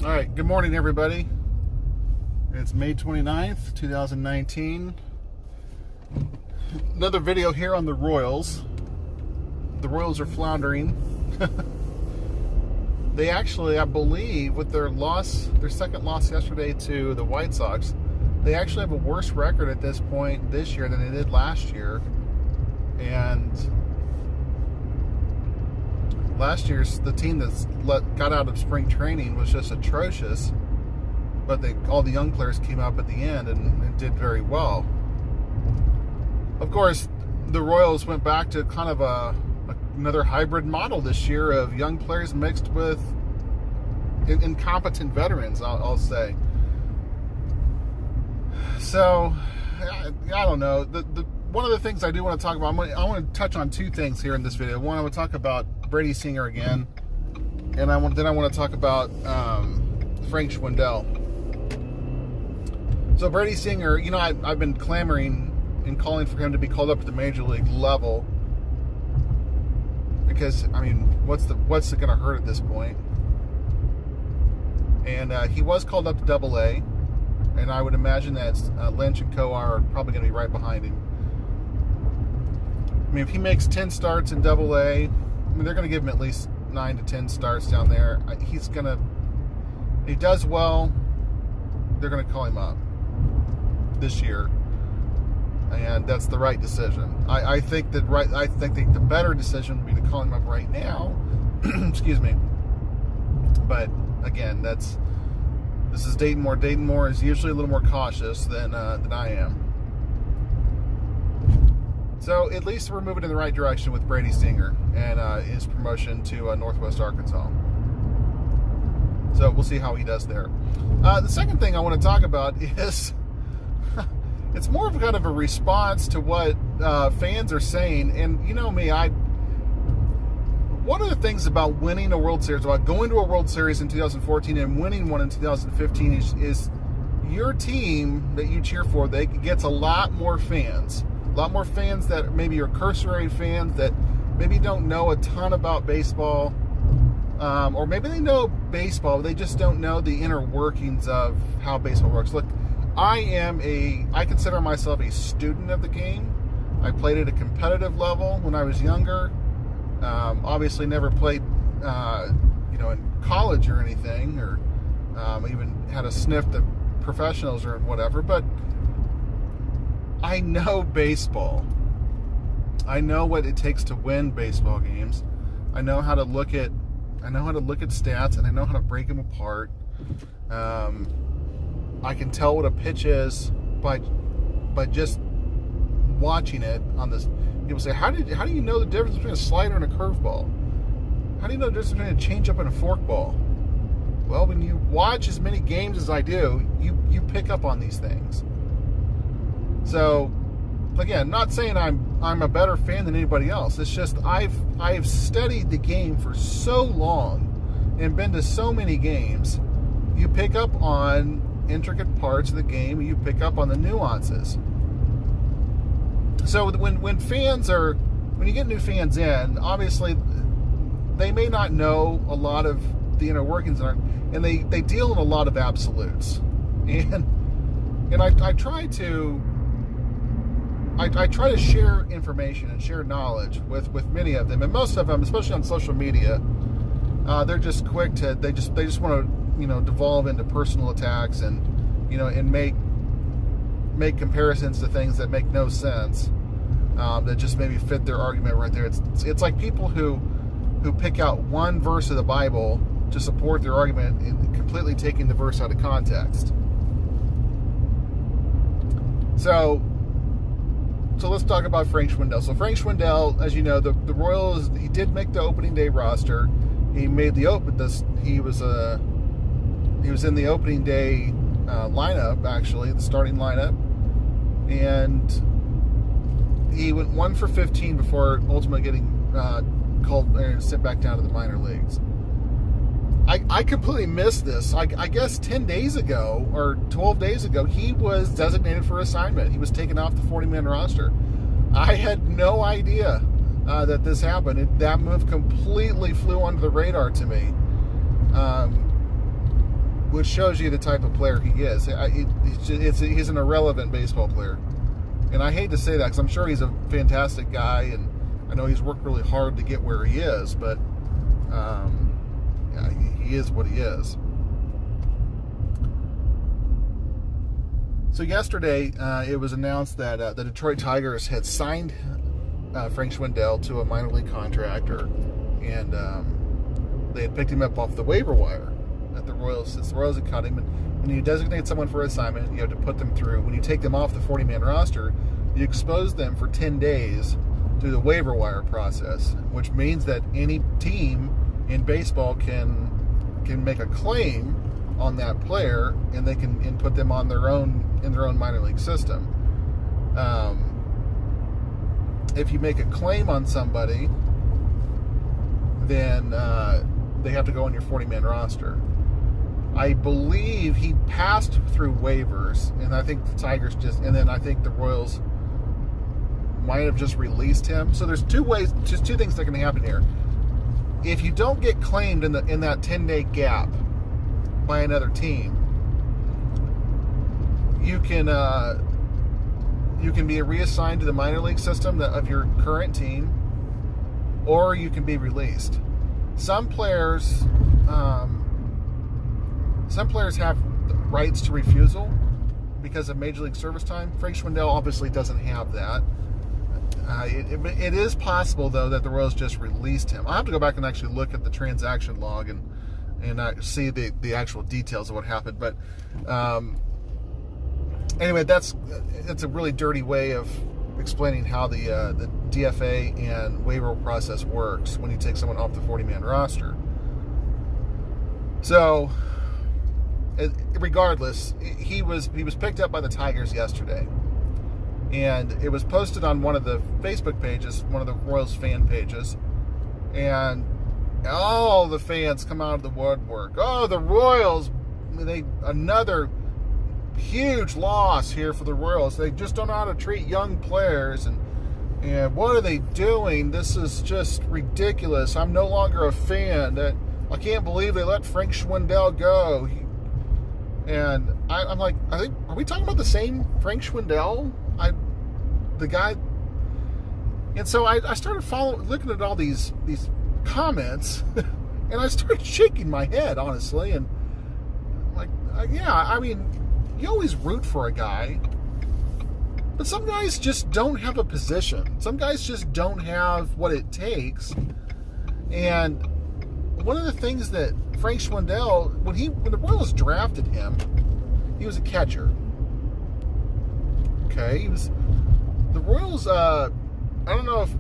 All right, good morning, everybody. It's May 29th, 2019. Another video here on the Royals. The Royals are floundering. They actually, I believe, with their second loss yesterday to the White Sox, they actually have a worse record at this point this year than they did last year. And last year's the team that got out of spring training was just atrocious, but all the young players came up at the end and did very well. Of course, the Royals went back to kind of another hybrid model this year of young players mixed with incompetent veterans, I'll say. So, I don't know. One of the things I do want to talk about, I want to touch on two things here in this video. One, I want to talk about Brady Singer again, and then I want to talk about Frank Schwindel. So Brady Singer, I've been clamoring and calling for him to be called up to the major league level because, what's it going to hurt at this point? And he was called up to Double A, and I would imagine that Lynch and Co are probably going to be right behind him. If he makes 10 starts in Double A, they're going to give him at least 9 to 10 starts down there. If he does well, they're going to call him up this year, and that's the right decision. I think the better decision would be to call him up right now. Excuse me. But again, this is Dayton Moore. Dayton Moore is usually a little more cautious than I am. So at least we're moving in the right direction with Brady Singer and his promotion to Northwest Arkansas. So we'll see how he does there. The second thing I want to talk about is it's more of kind of a response to what fans are saying. And you know me, one of the things about winning a World Series, about going to a World Series in 2014 and winning one in 2015 is your team that you cheer for, they gets a lot more fans. A lot more fans that maybe are cursory fans that maybe don't know a ton about baseball, or maybe they know baseball, but they just don't know the inner workings of how baseball works. Look, I consider myself a student of the game. I played at a competitive level when I was younger. Obviously never played, in college or anything, or even had a sniff to professionals or whatever, but I know baseball. I know what it takes to win baseball games. I know how to look at stats, and I know how to break them apart. I can tell what a pitch is by just watching it on this. People say, how do you know the difference between a slider and a curveball? How do you know the difference between a changeup and a forkball? Well, when you watch as many games as I do, you pick up on these things. So, again, not saying I'm a better fan than anybody else. It's just I've studied the game for so long and been to so many games. You pick up on intricate parts of the game. You pick up on the nuances. So when you get new fans in, obviously they may not know a lot of the inner workings, and they deal in a lot of absolutes. And I try to share information and share knowledge with many of them, and most of them, especially on social media, they're just quick to they just want to devolve into personal attacks and make comparisons to things that make no sense, that just maybe fit their argument right there. It's like people who pick out one verse of the Bible to support their argument and completely taking the verse out of context. So let's talk about Frank Schwindel. So Frank Schwindel, as you know, the Royals, he did make the opening day roster. He made he was in the opening day lineup, actually, the starting lineup, and he went 1 for 15 before ultimately getting called and sent back down to the minor leagues. I completely missed this. I guess 10 days ago or 12 days ago, he was designated for assignment. He was taken off the 40-man roster. I had no idea that this happened. That move completely flew under the radar to me. which shows you the type of player he is. He's an irrelevant baseball player. And I hate to say that because I'm sure he's a fantastic guy, and I know he's worked really hard to get where he is, but yeah, he is what he is. So yesterday, it was announced that the Detroit Tigers had signed Frank Schwindel to a minor league contract, and they had picked him up off the waiver wire at the Royals, since the Royals had cut him. And when you designate someone for assignment, you have to put them through. When you take them off the 40-man roster, you expose them for 10 days to the waiver wire process, which means that any team in baseball can make a claim on that player, and they can input them on their own minor league system. If you make a claim on somebody, then they have to go on your 40-man roster. I believe he passed through waivers, and I think the Tigers then I think the Royals might have just released him. So there's two things that can happen here. If you don't get claimed in that 10-day gap by another team, you can be reassigned to the minor league system of your current team, or you can be released. Some players have rights to refusal because of Major League service time. Frank Schwindel obviously doesn't have that. It is possible, though, that the Royals just released him. I'll have to go back and actually look at the transaction log and see the actual details of what happened. But anyway, it's a really dirty way of explaining how the DFA and waiver process works when you take someone off the 40-man roster. So, regardless, he was picked up by the Tigers yesterday, and it was posted on one of the Facebook pages, one of the Royals fan pages, and all the fans come out of the woodwork. Oh, the Royals, another huge loss here for the Royals. They just don't know how to treat young players, and what are they doing? This is just ridiculous. I'm no longer a fan. I can't believe they let Frank Schwindel go. And I'm like, are we talking about the same Frank Schwindel? The guy. And so I started looking at all these comments, and I started shaking my head, honestly. And like, yeah, I mean, you always root for a guy, but some guys just don't have a position. Some guys just don't have what it takes. And one of the things that Frank Schwindel, when the Royals drafted him, he was a catcher. Okay, the Royals. I don't know if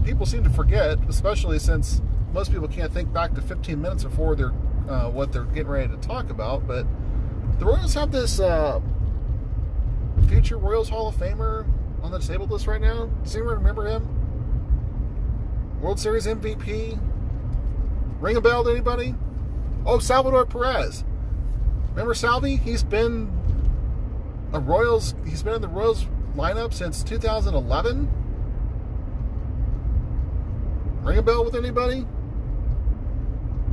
people seem to forget, especially since most people can't think back to 15 minutes before what they're getting ready to talk about. But the Royals have this future Royals Hall of Famer on the disabled list right now. Does anyone remember him? World Series MVP. Ring a bell to anybody? Oh, Salvador Perez. Remember Salvi? He's been in the Royals lineup since 2011. Ring a bell with anybody?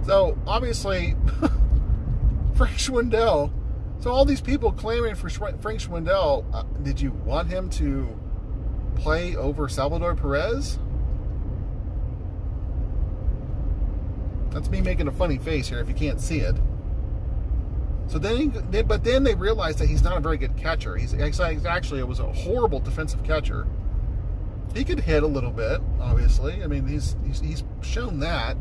So, obviously, Frank Schwindel. So, all these people clamoring for Frank Schwindel, did you want him to play over Salvador Perez? That's me making a funny face here if you can't see it. So then they realized that he's not a very good catcher. He's actually, it was a horrible defensive catcher. He could hit a little bit, obviously. I mean, he's shown that.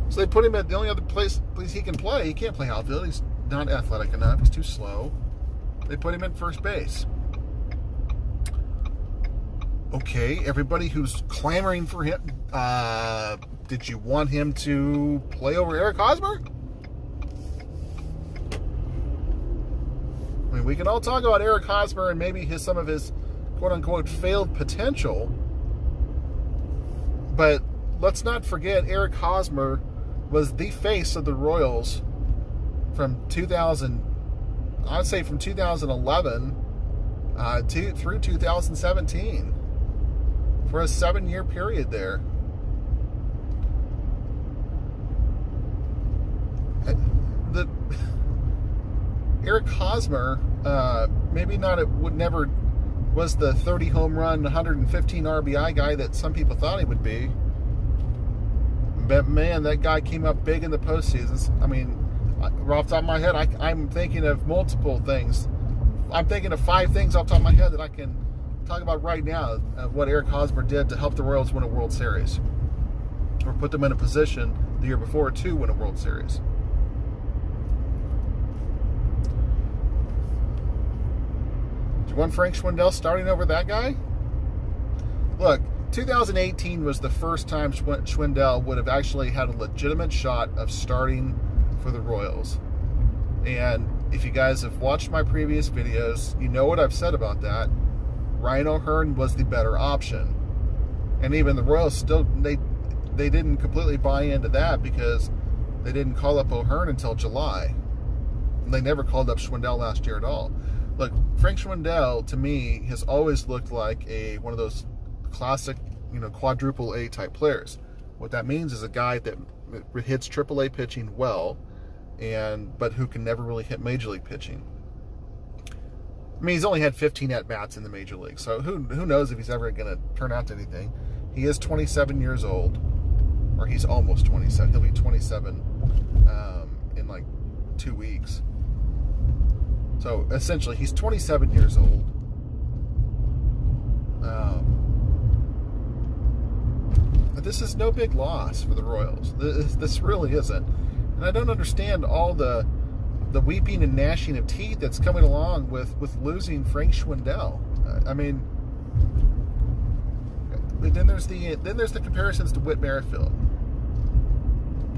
So they put him at the only other place he can play. He can't play outfield. He's not athletic enough. He's too slow. They put him in first base. Okay, everybody who's clamoring for him, did you want him to play over Eric Hosmer? I mean, we can all talk about Eric Hosmer and maybe some of his quote-unquote failed potential, but let's not forget Eric Hosmer was the face of the Royals from 2011 through 2017 for a 7-year period there. Eric Hosmer, maybe not, it would never was the 30 home run, 115 RBI guy that some people thought he would be. But man, that guy came up big in the postseasons. I mean, off the top of my head, I'm thinking of multiple things. I'm thinking of 5 things off the top of my head that I can talk about right now of what Eric Hosmer did to help the Royals win a World Series, or put them in a position the year before to win a World Series. Do you want Frank Schwindel starting over that guy? Look, 2018 was the first time Schwindel would have actually had a legitimate shot of starting for the Royals. And if you guys have watched my previous videos, you know what I've said about that. Ryan O'Hearn was the better option. And even the Royals still, they didn't completely buy into that because they didn't call up O'Hearn until July. They never called up Schwindel last year at all. Look, Frank Schwindel, to me, has always looked like one of those classic, quadruple A type players. What that means is a guy that hits triple A pitching well, but who can never really hit major league pitching. I mean, he's only had 15 at-bats in the major league, so who knows if he's ever going to turn out to anything. He is 27 years old, or he's almost 27. He'll be 27 in like 2 weeks. So essentially, he's 27 years old. This is no big loss for the Royals. This really isn't. And I don't understand all the weeping and gnashing of teeth that's coming along with losing Frank Schwindel. I mean, then there's the comparisons to Whit Merrifield.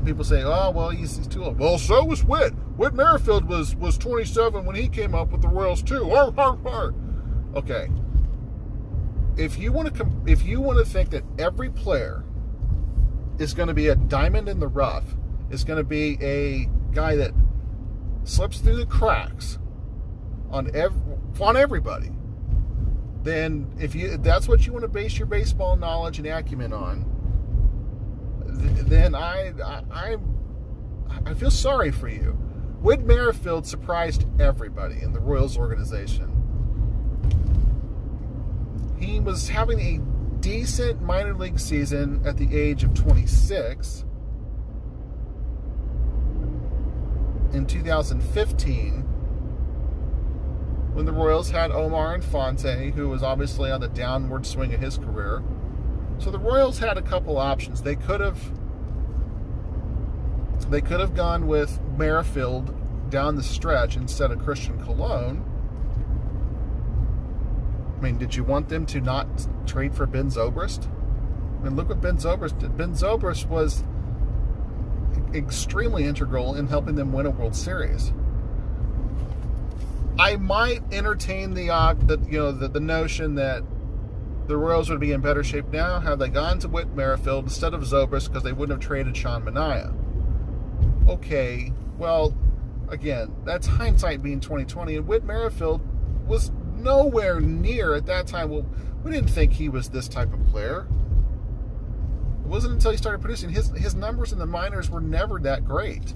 People say, oh, well, he's too old. Well, so was Whit. Whit Merrifield was 27 when he came up with the Royals too. Okay. If you want to think that every player is going to be a diamond in the rough, is going to be a guy that slips through the cracks on everybody, then if that's what you want to base your baseball knowledge and acumen on, then I feel sorry for you. Whit Merrifield surprised everybody in the Royals organization. He was having a decent minor league season at the age of 26. In 2015, when the Royals had Omar Infante, who was obviously on the downward swing of his career. So the Royals had a couple options. They could have gone with Merrifield down the stretch instead of Christian Colon. I mean, did you want them to not trade for Ben Zobrist? I mean, look what Ben Zobrist did. Ben Zobrist was extremely integral in helping them win a World Series. I might entertain the notion that the Royals would be in better shape now had they gone to Whit Merrifield instead of Zobrist, because they wouldn't have traded Sean Manaea. Okay, well, again, that's hindsight being 2020, and Whit Merrifield was nowhere near at that time. Well, we didn't think he was this type of player. It wasn't until he started producing. His numbers in the minors were never that great.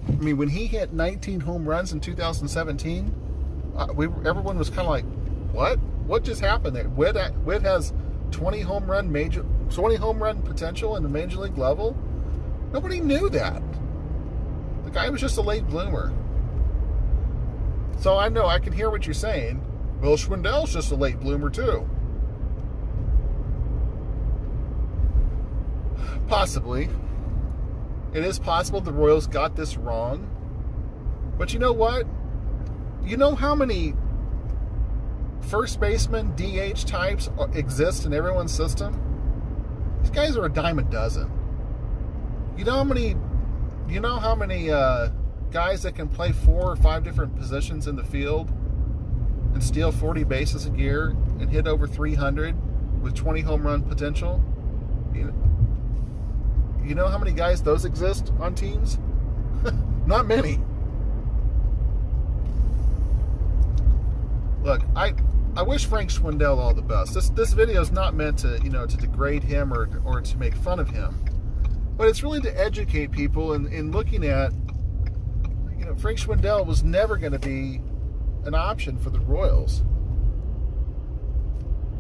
I mean, when he hit 19 home runs in 2017, everyone was kind of like, "What? What just happened there?" Whit has 20 home run potential in the major league level. Nobody knew that. The guy was just a late bloomer. So I know I can hear what you're saying. Well, Schwindel's just a late bloomer too. Possibly. It is possible the Royals got this wrong. But you know what? You know how many first baseman DH types exist in everyone's system? These guys are a dime a dozen. You know how many guys that can play 4 or 5 different positions in the field and steal 40 bases a year and hit over 300 with 20 home run potential? You know how many guys those exist on teams? Not many. Look, I wish Frank Schwindel all the best. This video is not meant to to degrade him or to make fun of him. But it's really to educate people in looking at, Frank Schwindel was never going to be an option for the Royals.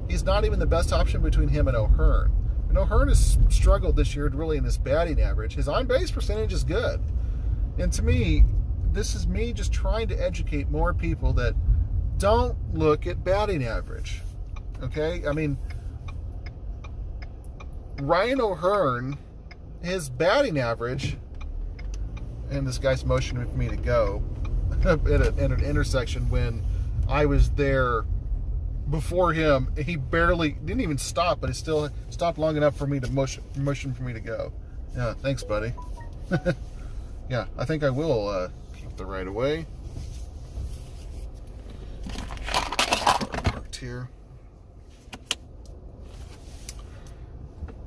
He's not even the best option between him and O'Hearn. And O'Hearn has struggled this year really in his batting average. His on-base percentage is good. And to me, this is me just trying to educate more people that don't look at batting average. Okay? I mean, Ryan O'Hearn, his batting average, and this guy's motioning for me to go at an intersection when I was there before him. He didn't even stop, but he still stopped long enough for me to motion for me to go. Yeah, thanks, buddy. Yeah, I think I will keep the right of way. Parked here.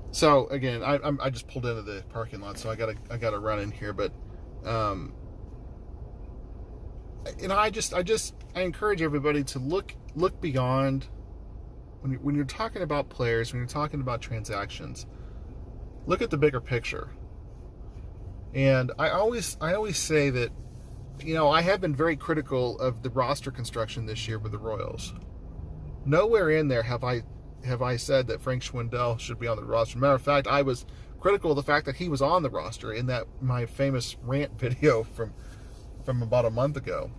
So again, I just pulled into the parking lot, so I gotta run in here. But I encourage everybody to look beyond when you're talking about players, when you're talking about transactions. Look at the bigger picture. And I always say that, I have been very critical of the roster construction this year with the Royals. Nowhere in there have I said that Frank Schwindel should be on the roster. Matter of fact, I was critical of the fact that he was on the roster in that my famous rant video from about a month ago.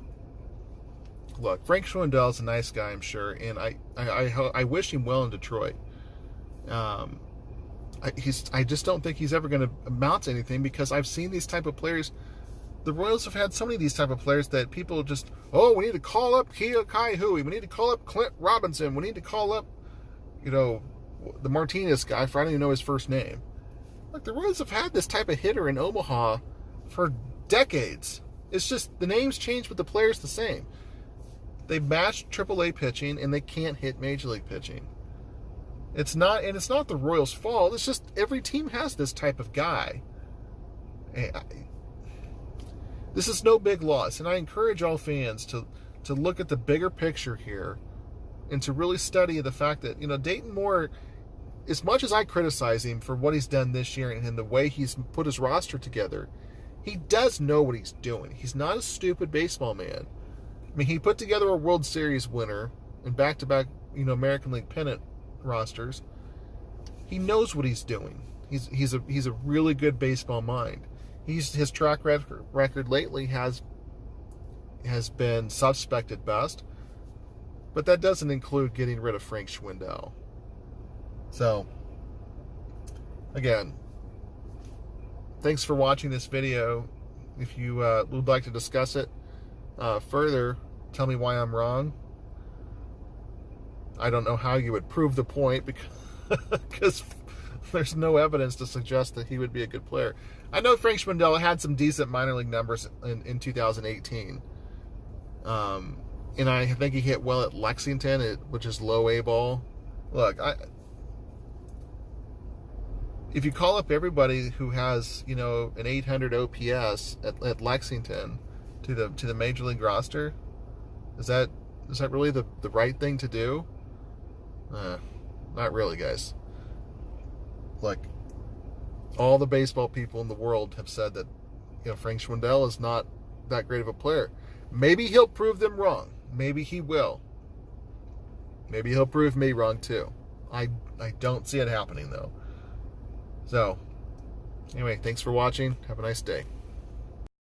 Look, Frank Schwindel is a nice guy, I'm sure, and I wish him well in Detroit. I just don't think he's ever going to amount to anything, because I've seen these type of players. The Royals have had so many of these type of players that people just, we need to call up Kia Kai-Hui, we need to call up Clint Robinson, we need to call up, the Martinez guy, I don't even know his first name. Look, the Royals have had this type of hitter in Omaha for decades. It's just the names change, but the player's the same. They match AAA pitching, and they can't hit Major League pitching. It's not the Royals' fault. It's just every team has this type of guy. This is no big loss, and I encourage all fans to look at the bigger picture here and to really study the fact that, Dayton Moore, as much as I criticize him for what he's done this year and the way he's put his roster together, he does know what he's doing. He's not a stupid baseball man. I mean, he put together a World Series winner and back-to-back, American League pennant rosters. He knows what he's doing. He's a really good baseball mind. His track record lately has been suspect at best, but that doesn't include getting rid of Frank Schwindel. So, again, thanks for watching this video. If you would like to discuss it further, tell me why I'm wrong. I don't know how you would prove the point, because there's no evidence to suggest that he would be a good player. I know Frank Schwindel had some decent minor league numbers in 2018. And I think he hit well at Lexington, which is low A ball. Look, if you call up everybody who has, an 800 OPS at Lexington to the Major League roster, is that really the right thing to do? Not really, guys. Look, all the baseball people in the world have said that, Frank Schwindel is not that great of a player. Maybe he'll prove them wrong. Maybe he will. Maybe he'll prove me wrong too. I don't see it happening though. So, anyway, thanks for watching. Have a nice day.